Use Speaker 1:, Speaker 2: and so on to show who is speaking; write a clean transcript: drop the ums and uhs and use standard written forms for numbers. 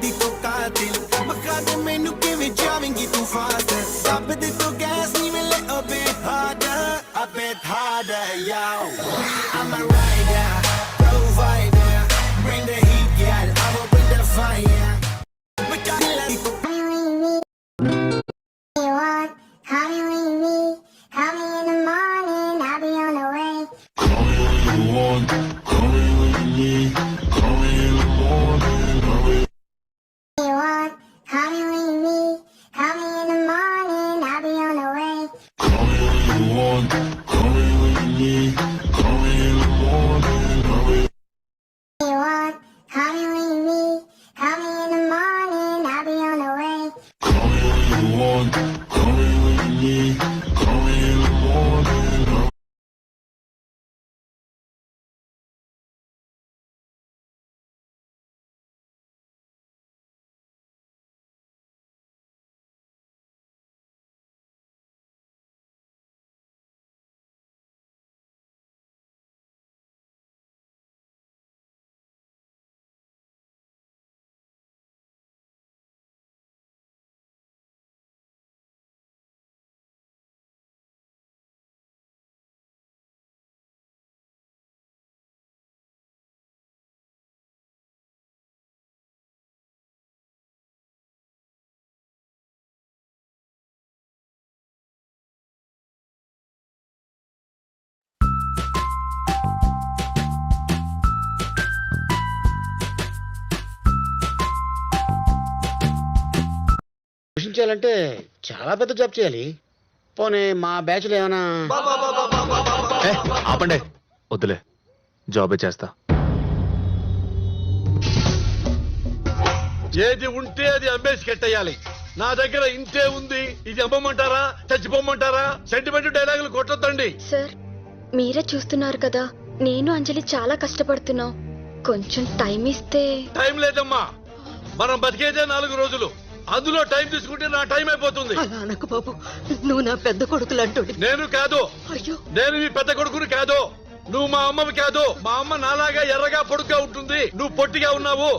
Speaker 1: ਦੀ ਤੂੰ ਕਾਤਿਲ ਮਖਾ ਦੇ ਮੈਨੂੰ ਕਿਵੇਂ ਜਾਵੇਂਗੀ ਤੂੰ ਫਾਸਟਰ ਦੱਬ ਦੇ ਤੂੰ ਗੈਸ ਨਹੀਂ ਮਿਲੇ a bit harder yo I'm a rider provider bring the heat girl I will bring the fire but I like you
Speaker 2: want, call me when you need, call me in the morning, I'll be on the way.
Speaker 3: Call me when you want, call me when you need, call me in the morning, I'll be.
Speaker 2: You want, call me when you need, call me in the morning, I'll be on the way.
Speaker 3: Call me when you want, call me when you need, call me in the morning, I'll be.
Speaker 2: You want, call me when you need, call me in the morning, I'll be on the way.
Speaker 3: Call me when you want, call me when you need, call me in the morning, I'll be.
Speaker 4: పోషించాలంటే చాలా పెద్ద job చేయాలి. పోనీ మా బ్యాచ్లో ఏమైనా
Speaker 5: ఆపండి, వద్దులే, జాబే చేస్తా.
Speaker 6: ఏది ఉంటే అది అమ్మేసి కట్టేయాలి. నా దగ్గర ఇంతే ఉంది, ఇది అమ్మమంటారా చచ్చిపోమంటారా? సెంటిమెంట్ డైలాగులు కొట్టొద్దండి.
Speaker 7: సార్, మీరే చూస్తున్నారు కదా, నేను అంజలి చాలా కష్టపడుతున్నాం. కొంచెం టైం ఇస్తే.
Speaker 6: టైం లేదమ్మా, మనం బతికేదే 4 రోజులు. అందులో టైం తీసుకుంటే నా టైం అయిపోతుంది.
Speaker 8: అలా అనకు బాబు, నువ్వు నా పెద్ద కొడుకులు అంటోడి.
Speaker 6: నేను కాదు,
Speaker 8: అయ్యో,
Speaker 6: నేను మీ పెద్ద కొడుకుని కాదు. నువ్వు మా అమ్మవి కాదు. మా అమ్మ నాలాగా ఎర్రగా పొడుగ్గా ఉంటుంది, నువ్వు పొట్టిగా ఉన్నావు.